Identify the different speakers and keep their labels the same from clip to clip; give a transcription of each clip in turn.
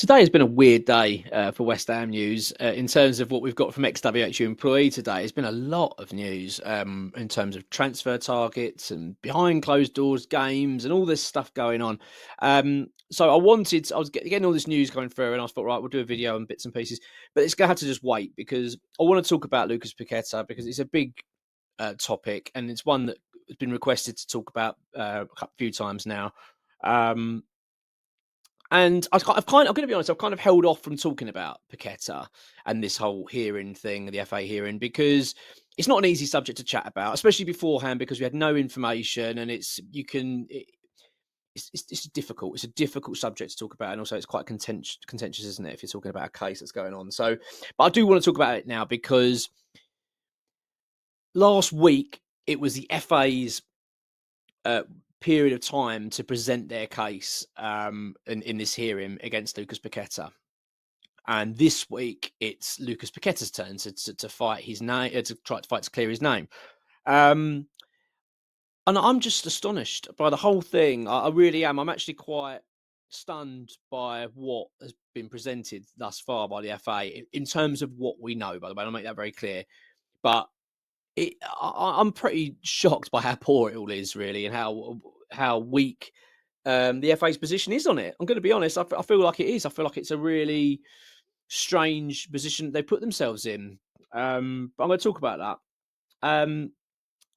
Speaker 1: Today has been a weird day for West Ham news in terms of what we've got from ex-WHU employee today. It's been a lot of news in terms of transfer targets and behind closed doors games and all this stuff going on. So I was getting all this news going through, and I thought, right, we'll do a video and bits and pieces, but it's going to have to just wait because I want to talk about Lucas Paqueta because it's a big topic and it's one that has been requested to talk about a few times now. Um, and I'm going to be honest, I've kind of held off from talking about Paqueta and this whole hearing thing, the FA hearing, because it's not an easy subject to chat about, especially beforehand, because we had no information, and it's difficult. It's a difficult subject to talk about, and also it's quite contentious, isn't it? If you're talking about a case that's going on, so but I do want to talk about it now because last week it was the FA's uh, period of time to present their case in this hearing against Lucas Paqueta. And this week, it's Lucas Paqueta's turn to fight his name, to try to fight to clear his name. Um, and I'm just astonished by the whole thing. I really am. I'm actually quite stunned by what has been presented thus far by the FA in terms of what we know, by the way. I'll make that very clear. But I'm pretty shocked by how poor it all is, really, and how weak the FA's position is on it. I'm going to be honest. I feel like it is. I feel like it's a really strange position they put themselves in. But I'm going to talk about that. And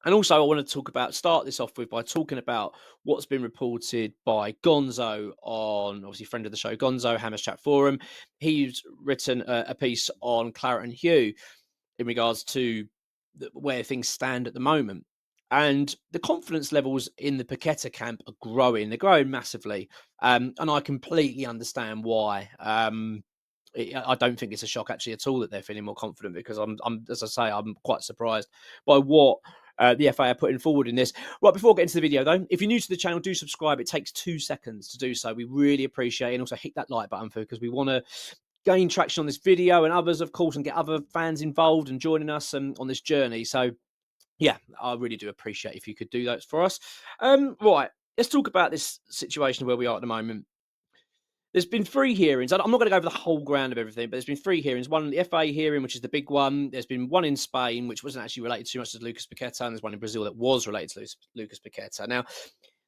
Speaker 1: also, I want to start this off with by talking about what's been reported by Gonzo on, obviously, friend of the show, Gonzo, Hammers Chat Forum. He's written a piece on Claret and Hugh in regards to where things stand at the moment. And the confidence levels in the Paqueta camp are growing. They're growing massively. And I completely understand why. I don't think it's a shock actually at all that they're feeling more confident because as I say, I'm quite surprised by what the FA are putting forward in this. Right, before getting to the video though, if you're new to the channel, do subscribe. It takes 2 seconds to do so. We really appreciate it. And also hit that like button because we want to gain traction on this video and others, of course, and get other fans involved and joining us on this journey. So, yeah, I really do appreciate if you could do that for us. Right, let's talk about this situation where we are at the moment. There's been 3 hearings. I'm not going to go over the whole ground of everything, but there's been 3 hearings. One, the FA hearing, which is the big one. There's been one in Spain, which wasn't actually related too much to Lucas Paqueta, and there's one in Brazil that was related to Lucas Paqueta. Now,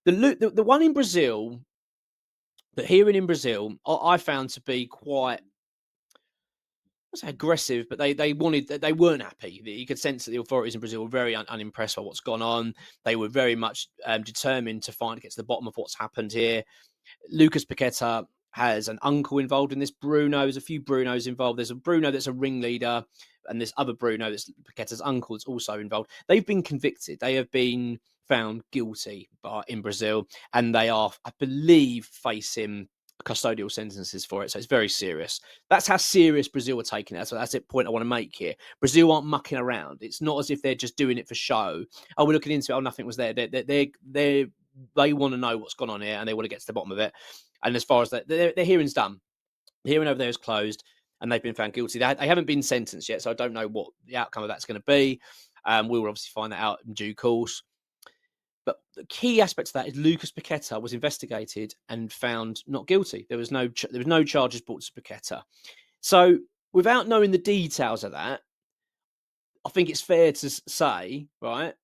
Speaker 1: the one in Brazil, the hearing in Brazil, I found to be quite say aggressive, but they weren't happy. You could sense that the authorities in Brazil were very unimpressed by what's gone on. They were very much determined to get to the bottom of what's happened here. Lucas Paqueta has an uncle involved in this. Bruno, there's a few Brunos involved. There's a Bruno that's a ringleader, and this other Bruno that's Paqueta's uncle is also involved. They've been convicted. They have been found guilty in Brazil, and they are, I believe, facing custodial sentences for it. So it's very serious. That's how serious Brazil are taking it. So that's the point I want to make here. Brazil aren't mucking around. It's not as if they're just doing it for show. Oh, we're looking into it. Oh, nothing was there. They want to know what's gone on here and they want to get to the bottom of it. And as far as that, their hearing's done. The hearing over there is closed and they've been found guilty. They haven't been sentenced yet, so I don't know what the outcome of that's going to be. We will obviously find that out in due course. But the key aspect of that is Lucas Paqueta was investigated and found not guilty. There was no charges brought to Paqueta. So without knowing the details of that, I think it's fair to say, right,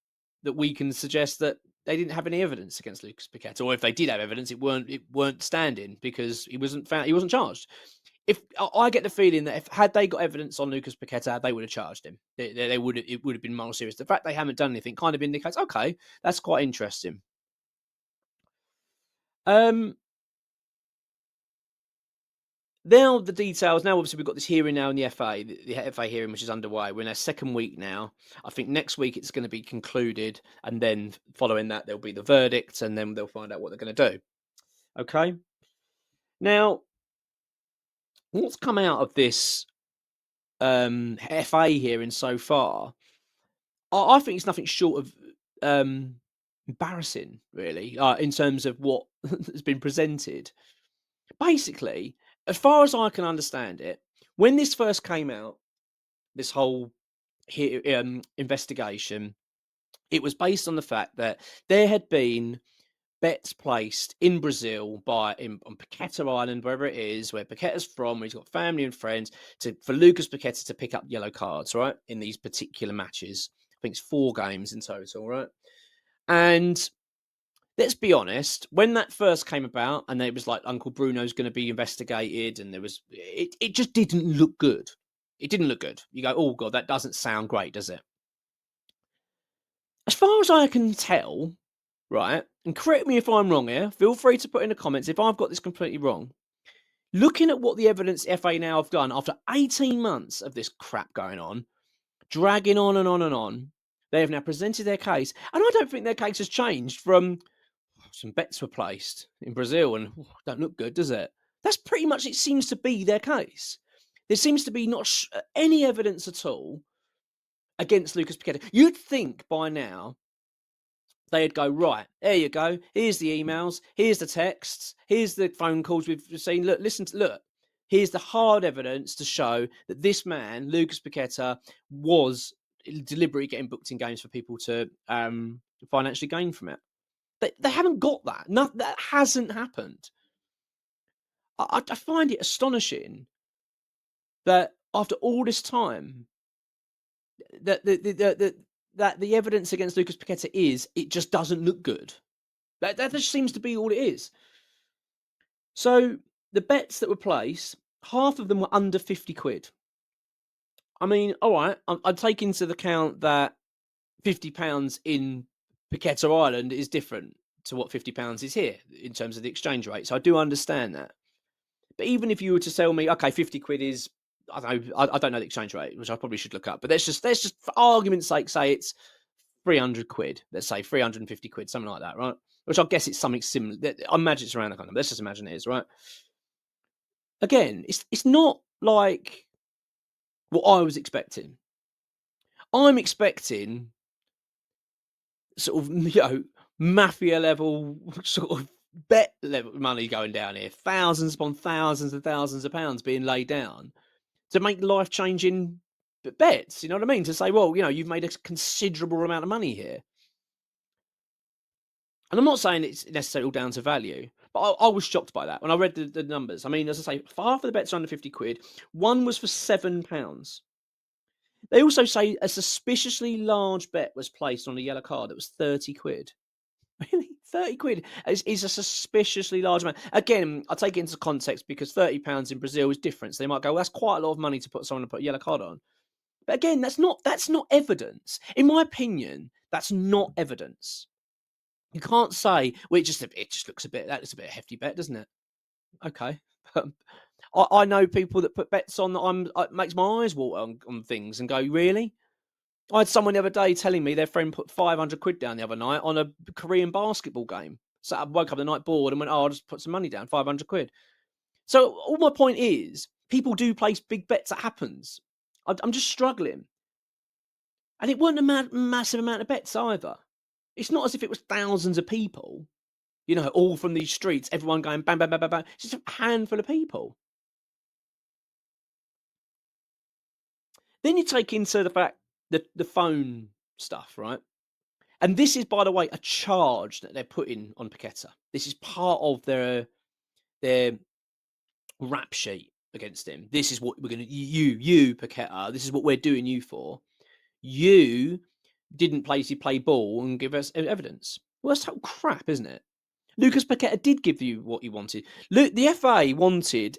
Speaker 1: that we can suggest that they didn't have any evidence against Lucas Paqueta, or if they did have evidence, it weren't standing because he wasn't found. He wasn't charged. If I get the feeling that if had they got evidence on Lucas Paqueta, they would have charged him. They would. It would have been more serious. The fact they haven't done anything kind of indicates, okay, that's quite interesting. Now the details. Now, obviously, we've got this hearing now in the FA, the FA hearing, which is underway. We're in our second week now. I think next week it's going to be concluded, and then following that there'll be the verdict, and then they'll find out what they're going to do. Okay. Now, what's come out of this FA hearing so far? I think it's nothing short of embarrassing, really, in terms of what has been presented. Basically, as far as I can understand it, when this first came out, this whole investigation, it was based on the fact that there had been bets placed in Brazil on Paqueta Island, wherever it is, where Paqueta's from, where he's got family and friends, for Lucas Paqueta to pick up yellow cards, right, in these particular matches. I think it's 4 games in total, right? And let's be honest, when that first came about, and it was like Uncle Bruno's going to be investigated, and it just didn't look good. It didn't look good. You go, oh god, that doesn't sound great, does it? As far as I can tell, right, and correct me if I'm wrong here, feel free to put in the comments if I've got this completely wrong. Looking at what the evidence FA now have done after 18 months of this crap going on, dragging on and on and on, they have now presented their case. And I don't think their case has changed from some bets were placed in Brazil and don't look good, does it? That's pretty much, it seems to be their case. There seems to be not any evidence at all against Lucas Paqueta. You'd think by now they'd go, right, there you go. Here's the emails. Here's the texts. Here's the phone calls we've seen. Look, look. Here's the hard evidence to show that this man, Lucas Paqueta, was deliberately getting booked in games for people to financially gain from it. They haven't got that. No, that hasn't happened. I find it astonishing that after all this time, that the evidence against Lucas Paqueta it just doesn't look good. That just seems to be all it is. So the bets that were placed, half of them were under 50 quid. I mean, all right, I'd take into account that £50 in Paqueta Island is different to what £50 is here in terms of the exchange rate. So I do understand that. But even if you were to tell me, okay, 50 quid is, I don't know the exchange rate, which I probably should look up. But let's just for argument's sake say it's 300 quid. Let's say 350 quid, something like that, right? Which I guess it's something similar. I imagine it's around that kind of. Let's just imagine it is, right? Again, it's not like what I was expecting. I'm expecting sort of, mafia level sort of bet level money going down here, thousands upon thousands and thousands of pounds being laid down to make life changing bets. You know what I mean? To say, well, you've made a considerable amount of money here. And I'm not saying it's necessarily all down to value, but I was shocked by that when I read the numbers. I mean, as I say, for half of the bets are under 50 quid. One was for £7. They also say a suspiciously large bet was placed on a yellow card that was 30 quid. Really? 30 quid is a suspiciously large amount. Again, I take it into context because £30 in Brazil is different. So they might go, well, that's quite a lot of money to put someone to put a yellow card on. But again, that's not evidence. In my opinion, that's not evidence. You can't say, well, it just looks a bit, that's a bit of a hefty bet, doesn't it? Okay. I know people that put bets on that it makes my eyes water on things and go, really? I had someone the other day telling me their friend put 500 quid down the other night on a Korean basketball game. So I woke up the night bored and went, oh, I'll just put some money down, 500 quid. So all my point is, people do place big bets. That happens. I'm just struggling. And it wasn't a massive amount of bets either. It's not as if it was thousands of people, all from these streets, everyone going bang, bang, bang, bang, bang. It's just a handful of people. Then you take into the fact that the phone stuff, right? And this is, by the way, a charge that they're putting on Paqueta. This is part of their rap sheet against him. This is what we're going to, you, Paqueta, this is what we're doing you for. You didn't play ball and give us evidence. Well, that's total crap, isn't it? Lucas Paqueta did give you what you wanted. The FA wanted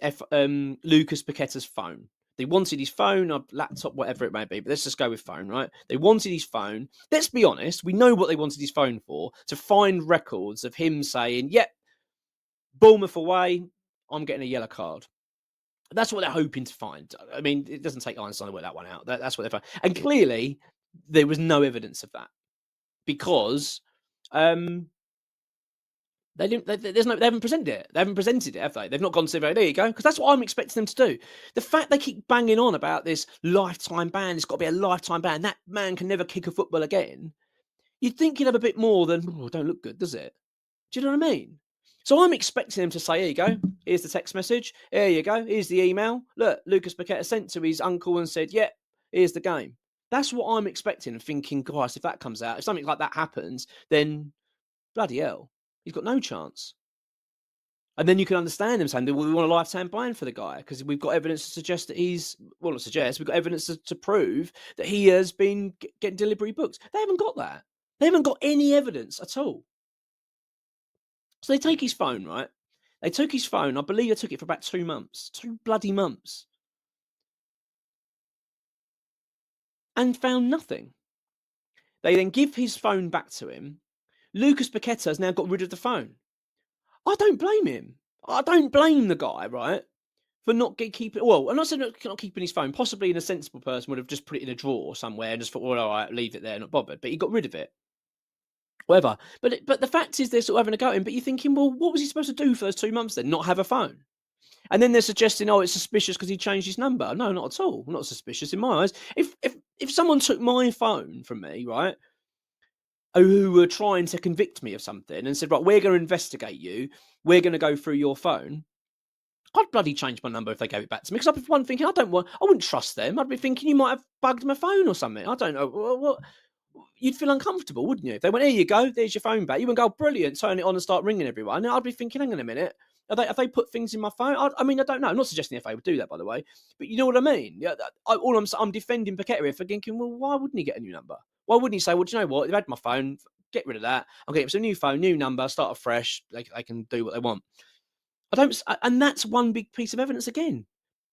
Speaker 1: Lucas Paqueta's phone. They wanted his phone or laptop, whatever it may be, but let's just go with phone, right? They wanted his phone. Let's be honest, we know what they wanted his phone for, to find records of him saying, yep, Bournemouth away, I'm getting a yellow card. That's what they're hoping to find. I mean, it doesn't take Einstein to work that one out. That's what they're finding. And clearly, there was no evidence of that because they didn't. They haven't presented it. They haven't presented it, have they? They've not gone to there you go. Because that's what I'm expecting them to do. The fact they keep banging on about this lifetime ban, it's got to be a lifetime ban. That man can never kick a football again. You'd think he'd have a bit more than, oh, don't look good, does it? Do you know what I mean? So I'm expecting them to say, here you go. Here's the text message. Here you go. Here's the email. Look, Lucas Paqueta sent to his uncle and said, yeah, here's the game. That's what I'm expecting and thinking, gosh, if that comes out, if something like that happens, then bloody hell. He's got no chance. And then you can understand them saying that we want a lifetime ban for the guy because we've got evidence to suggest that he's, well, not suggest, we've got evidence to prove that he has been getting deliberately booked. They haven't got that. They haven't got any evidence at all. So they take his phone, right? They took his phone. I believe they took it for about 2 months, 2 bloody months, and found nothing. They then give his phone back to him. Lucas Paqueta has now got rid of the phone. I don't blame him. I don't blame the guy, right? For not keeping, well, I'm not saying not keeping his phone. Possibly, a sensible person would have just put it in a drawer somewhere and just thought, well, all right, leave it there, not bothered. But he got rid of it, whatever. But the fact is, they're sort of having a go at him. But you're thinking, well, what was he supposed to do for those 2 months then? Not have a phone? And then they're suggesting, oh, it's suspicious because he changed his number. No, not at all. Not suspicious in my eyes. If someone took my phone from me, right, who were trying to convict me of something and said, right, we're going to investigate you, we're going to go through your phone, I'd bloody change my number if they gave it back to me because I'd be one thinking, I wouldn't trust them. I'd be thinking you might have bugged my phone or something. I don't know. What you'd feel uncomfortable, wouldn't you? If they went, here you go, there's your phone back. You wouldn't go, brilliant, turn it on and start ringing everyone. I'd be thinking, hang on a minute. Have they put things in my phone? I mean, I don't know. I'm not suggesting if they would do that, by the way. But you know what I mean? Yeah, I'm defending Paqueta here for thinking, well, why wouldn't he get a new number? Why wouldn't he say, well, do you know what? They've had my phone. Get rid of that. I'll get him some new phone, new number, start afresh. They can do what they want. I don't, and that's one big piece of evidence again.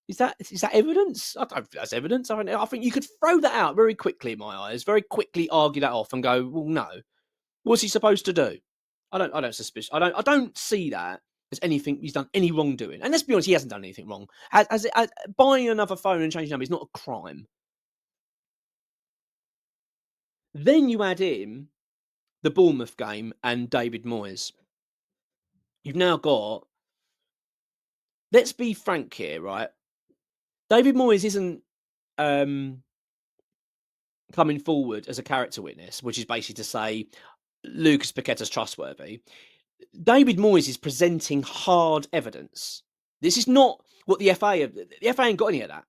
Speaker 1: Is that evidence? I don't think that's evidence. I think you could throw that out very quickly in my eyes, very quickly argue that off and go, well, no. What's he supposed to do? I don't see that as anything he's done any wrongdoing. And let's be honest, he hasn't done anything wrong. Buying another phone and changing number is not a crime. Then you add in the Bournemouth game and David Moyes. You've now got, let's be frank here, right? David Moyes isn't coming forward as a character witness, which is basically to say Lucas Paqueta's trustworthy. David Moyes is presenting hard evidence. This is not what the FA have. The FA ain't got any of that.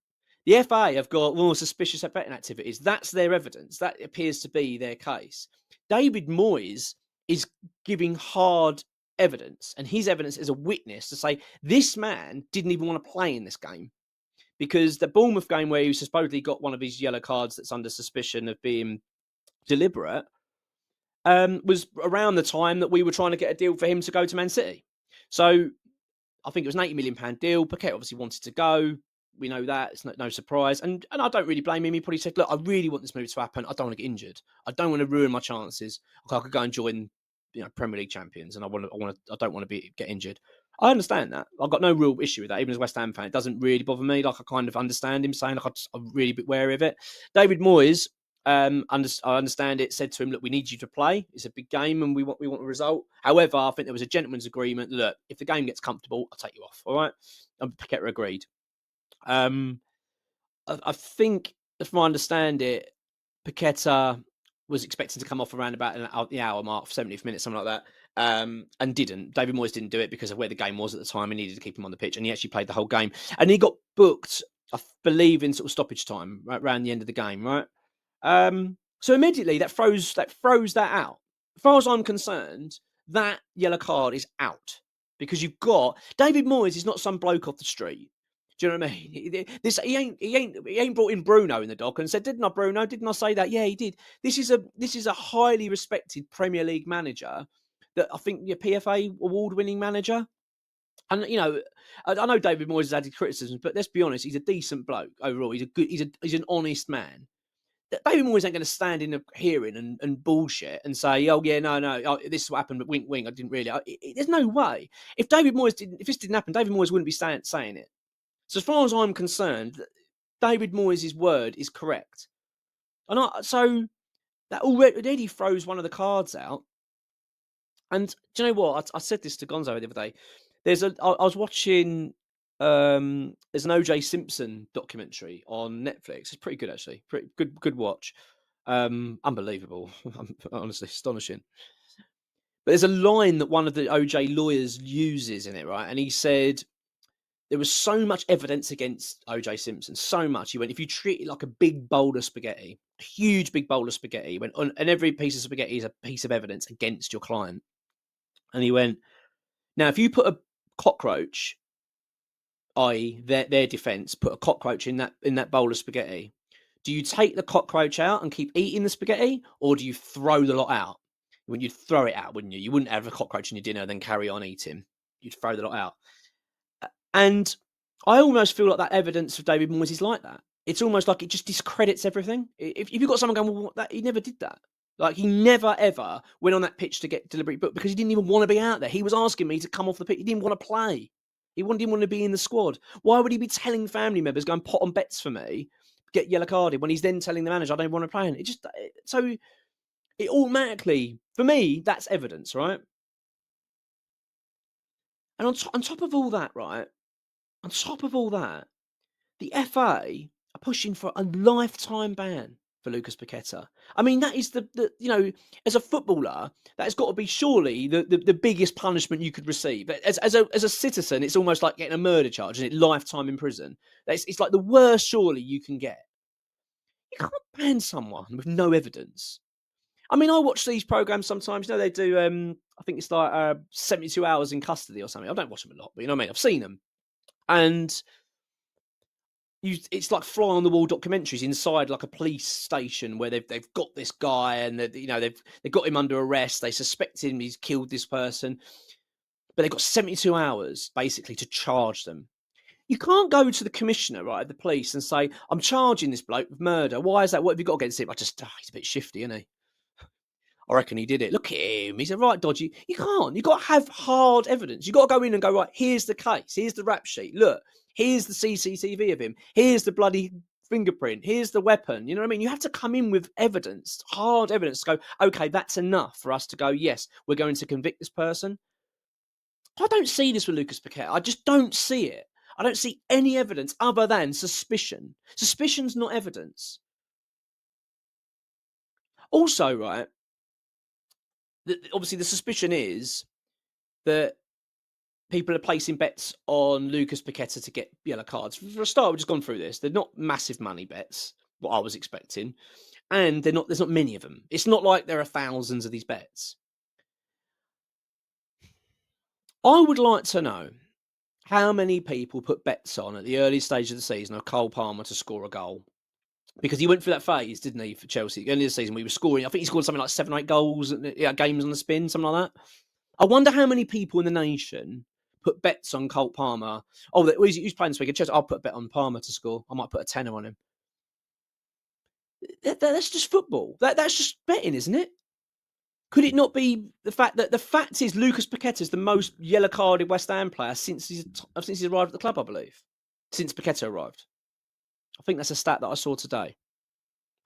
Speaker 1: The FA have got more suspicious betting activities. That's their evidence. That appears to be their case. David Moyes is giving hard evidence, and his evidence is a witness to say this man didn't even want to play in this game. Because the Bournemouth game where he supposedly got one of his yellow cards that's under suspicion of being deliberate was around the time that we were trying to get a deal for him to go to Man City. So I think it was an £80 million deal. Paqueta obviously wanted to go. We know that. It's no surprise. And I don't really blame him. He probably said, look, I really want this move to happen. I don't want to get injured. I don't want to ruin my chances. I could go and join, Premier League champions, and I don't want to get injured. I understand that. I've got no real issue with that. Even as a West Ham fan, it doesn't really bother me. Like, I kind of understand him saying, like, I'm really a bit wary of it. David Moyes, I understand it, said to him, look, we need you to play. It's a big game and we want a result. However, I think there was a gentleman's agreement. Look, if the game gets comfortable, I'll take you off. All right. And Paqueta agreed. I think, if I understand it, Paqueta was expecting to come off around about the hour mark, 70th minute, something like that, and didn't. David Moyes didn't do it because of where the game was at the time. He needed to keep him on the pitch, and he actually played the whole game. And he got booked, I believe, in sort of stoppage time, right around the end of the game, right? So immediately that throws that out. As far as I'm concerned, that yellow card is out because you've got David Moyes is not some bloke off the street. Do you know what I mean? He ain't brought in Bruno in the dock and said, "Didn't I, Bruno? Didn't I say that?" Yeah, he did. This is a highly respected Premier League manager that I think your PFA award-winning manager. And I know David Moyes has added criticisms, but let's be honest, he's a decent bloke overall. He's an honest man. David Moyes ain't going to stand in a hearing and bullshit and say, "Oh yeah, no, this is what happened." But wink, wink. I didn't really. There's no way. If this didn't happen, David Moyes wouldn't be saying it. So as far as I'm concerned, David Moyes' word is correct. So that already throws one of the cards out. And do you know what? I said this to Gonzo the other day. I was watching. There's an OJ Simpson documentary on Netflix. It's pretty good actually. Pretty good watch. Unbelievable. Honestly, astonishing. But there's a line that one of the OJ lawyers uses in it, right? And he said there was so much evidence against OJ Simpson, so much. He went, if you treat it like a big bowl of spaghetti, a huge big bowl of spaghetti, and every piece of spaghetti is a piece of evidence against your client. And he went, now, if you put a cockroach, i.e., their defence, put a cockroach in that bowl of spaghetti, do you take the cockroach out and keep eating the spaghetti, or do you throw the lot out? When you'd throw it out, wouldn't you? You wouldn't have a cockroach in your dinner and then carry on eating. You'd throw the lot out. And I almost feel like that evidence of David Moyes is like that. It's almost like it just discredits everything. If you've got someone going, well, that he never did that. Like, he never ever went on that pitch to get deliberately booked because he didn't even want to be out there. He was asking me to come off the pitch. He didn't want to play. Didn't want to be in the squad. Why would he be telling family members, go and pot on bets for me, get yellow carded, when he's then telling the manager, I don't want to play? And so it automatically, for me, that's evidence, right? And on top of all that, right? On top of all that, the FA are pushing for a lifetime ban for Lucas Paqueta. I mean, that is as a footballer, that has got to be surely the biggest punishment you could receive. As a citizen, it's almost like getting a murder charge, and lifetime in prison. It's like the worst surely you can get. You can't ban someone with no evidence. I mean, I watch these programs sometimes. You know, they do. I think it's like 72 hours in custody or something. I don't watch them a lot, but you know what I mean. I've seen them, and it's like fly on the wall documentaries inside like a police station where they've got this guy, and they've got him under arrest. They suspect him, he's killed this person, but they've got 72 hours basically to charge them. You can't go to the commissioner, right, of the police, and say, I'm charging this bloke with murder. Why is that? What have you got against him? He's a bit shifty, isn't he? I reckon he did it. Look at him. He's a right dodgy. You can't. You've got to have hard evidence. You've got to go in and go, right, here's the case. Here's the rap sheet. Look, here's the CCTV of him. Here's the bloody fingerprint. Here's the weapon. You know what I mean? You have to come in with evidence, hard evidence, to go, okay, that's enough for us to go, yes, we're going to convict this person. I don't see this with Lucas Paqueta. I just don't see it. I don't see any evidence other than suspicion. Suspicion's not evidence. Also, right, obviously the suspicion is that people are placing bets on Lucas Paqueta to get yellow cards. For a start, we've just gone through this. They're not massive money bets, what I was expecting, and there's not many of them. It's not like there are thousands of these bets. I would like to know how many people put bets on at the early stage of the season of Cole Palmer to score a goal. Because he went through that phase, didn't he, for Chelsea? At the end of the season, we were scoring. I think he scored something like 7 or 8 goals, games on the spin, something like that. I wonder how many people in the nation put bets on Cole Palmer. Oh, who's playing this week? Chelsea. I'll put a bet on Palmer to score. I might put a tenner on him. That's just football. That's just betting, isn't it? Could it not be the fact is Lucas Paqueta is the most yellow carded West Ham player since he's arrived at the club, I believe. Since Paqueta arrived. I think that's a stat that I saw today.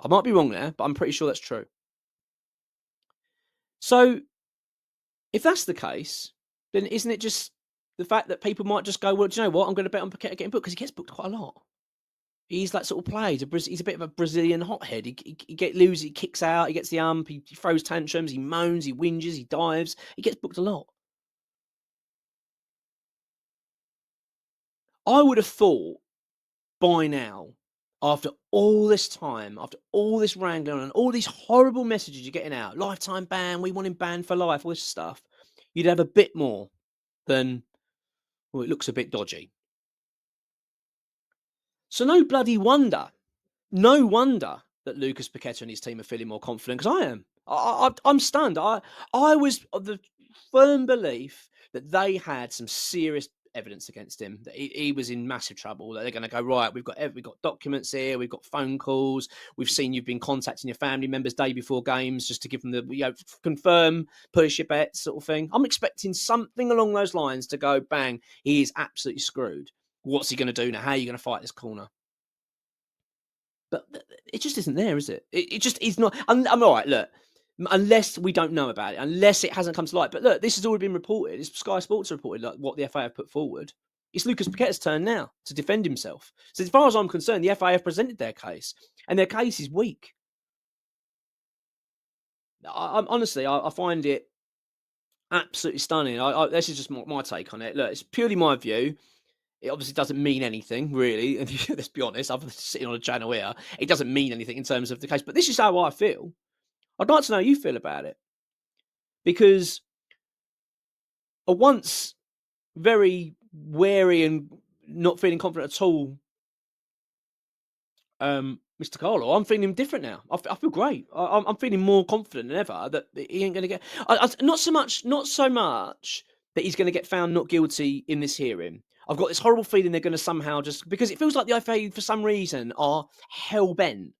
Speaker 1: I might be wrong there, but I'm pretty sure that's true. So, if that's the case, then isn't it just the fact that people might just go, well, do you know what? I'm going to bet on Paqueta getting booked, because he gets booked quite a lot. He's that sort of player. He's a bit of a Brazilian hothead. He get loose, he kicks out, he gets the ump, he throws tantrums, he moans, he whinges, he dives. He gets booked a lot. I would have thought by now, after all this time, after all this wrangling and all these horrible messages you're getting out, lifetime ban, we want him banned for life, all this stuff, you'd have a bit more than, well, it looks a bit dodgy. So no wonder that Lucas Paqueta and his team are feeling more confident, because I am. I'm stunned. I was of the firm belief that they had some serious evidence against him, that he was in massive trouble, that they're going to go, right, we've got documents here, we've got phone calls, we've seen you've been contacting your family members day before games just to give them the, confirm, push your bets sort of thing. I'm expecting something along those lines to go, bang, he is absolutely screwed. What's he going to do now? How are you going to fight this corner? But it just isn't there, is it? It just is not. I'm all right. Look, unless we don't know about it, unless it hasn't come to light. But look, this has already been reported. It's Sky Sports reported like what the FA have put forward. It's Lucas Paqueta's turn now to defend himself. So as far as I'm concerned, the FA have presented their case, and their case is weak. Honestly, I find it absolutely stunning. This is just my take on it. Look, it's purely my view. It obviously doesn't mean anything, really. And let's be honest, I'm sitting on a channel here. It doesn't mean anything in terms of the case. But this is how I feel. I'd like to know how you feel about it. Because a once very wary and not feeling confident at all, Mr. Carlo, I'm feeling different now. I feel great. I'm feeling more confident than ever that he ain't going to get. Not so much, that he's going to get found not guilty in this hearing. I've got this horrible feeling they're going to somehow just because it feels like the FA for some reason are hell bent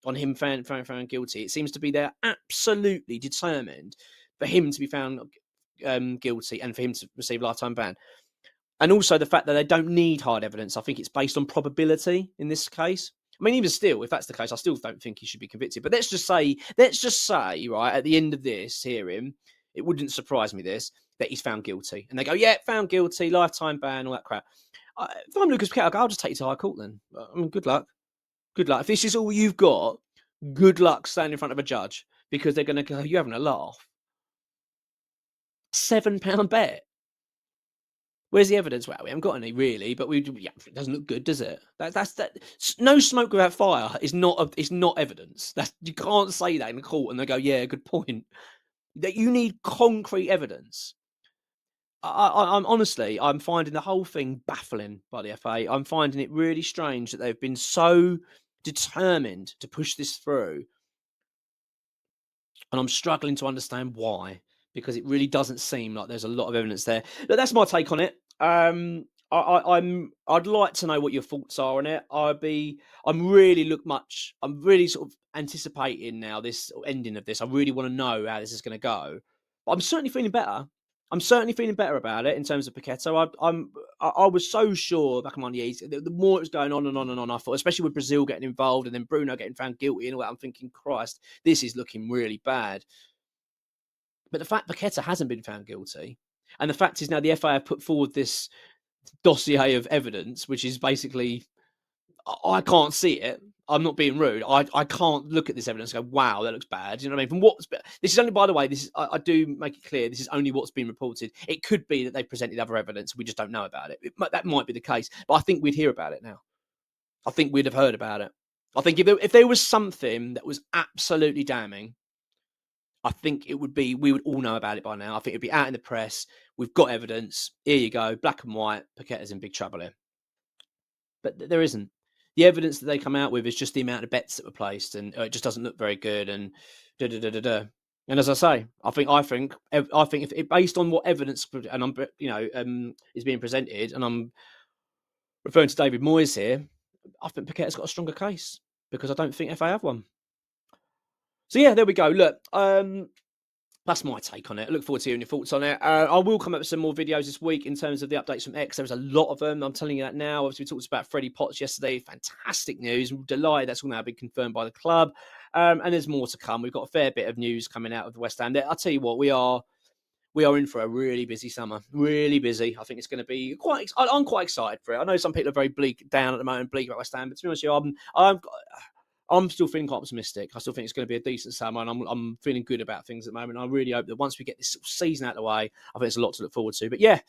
Speaker 1: on him found guilty. It seems to be they're absolutely determined for him to be found guilty and for him to receive a lifetime ban. And also the fact that they don't need hard evidence. I think it's based on probability in this case. I mean, even still, if that's the case, I still don't think he should be convicted. But let's just say, right, at the end of this hearing, it wouldn't surprise me that he's found guilty. And they go, yeah, found guilty, lifetime ban, all that crap. If I'm Lucas Paqueta, I'll just take you to high court then. I mean, good luck. Good luck. If this is all you've got, good luck standing in front of a judge because they're going to go, you're having a laugh. £7 bet. Where's the evidence? Well, we haven't got any really, but it doesn't look good, does it? That's that. No smoke without fire is not evidence. You can't say that in a court and they go, yeah, good point. That you need concrete evidence. I'm honestly, I'm finding the whole thing baffling by the FA. I'm finding it really strange that they've been so determined to push this through, and I'm struggling to understand why, because it really doesn't seem like there's a lot of evidence there. But that's my take on it. I'd like to know what your thoughts are on it. I'm really sort of anticipating now this ending of this. I really want to know how this is going to go. But I'm certainly feeling better. I'm certainly feeling better about it in terms of Paqueta. I was so sure back in my knees. The more it was going on and on and on, I thought, especially with Brazil getting involved and then Bruno getting found guilty and all that, I'm thinking, Christ, this is looking really bad. But the fact Paqueta hasn't been found guilty, and the fact is now the FA have put forward this dossier of evidence, which is basically, I can't see it. I'm not being rude. I can't look at this evidence and go, wow, that looks bad. You know what I mean? This is only, by the way, this is, I do make it clear, this is only what's been reported. It could be that they presented other evidence. We just don't know about it. That might be the case, but I think we'd hear about it now. I think we'd have heard about it. I think if there was something that was absolutely damning, I think we would all know about it by now. I think it'd be out in the press. We've got evidence. Here you go, black and white. Paqueta's in big trouble here. But there isn't. The evidence that they come out with is just the amount of bets that were placed, and it just doesn't look very good. And da da da da da. And as I say, I think if based on what evidence and is being presented, and I'm referring to David Moyes here, I think Paqueta's got a stronger case because I don't think FA have one. So yeah, there we go. Look, that's my take on it. I look forward to hearing your thoughts on it. I will come up with some more videos this week in terms of the updates from X. There's a lot of them. I'm telling you that now. Obviously, we talked about Freddie Potts yesterday. Fantastic news. I'm delighted that's all now been confirmed by the club. And there's more to come. We've got a fair bit of news coming out of the West Ham. I'll tell you what, we are in for a really busy summer. Really busy. I think it's going to be I'm quite excited for it. I know some people are very bleak down at the moment, bleak about West Ham, but to be honest with you, I'm still feeling quite optimistic. I still think it's going to be a decent summer, and I'm feeling good about things at the moment. I really hope that once we get this season out of the way, I think there's a lot to look forward to. But yeah,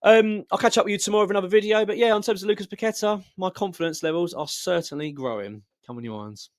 Speaker 1: I'll catch up with you tomorrow with another video. But yeah, in terms of Lucas Paqueta, my confidence levels are certainly growing. Come on, you irons.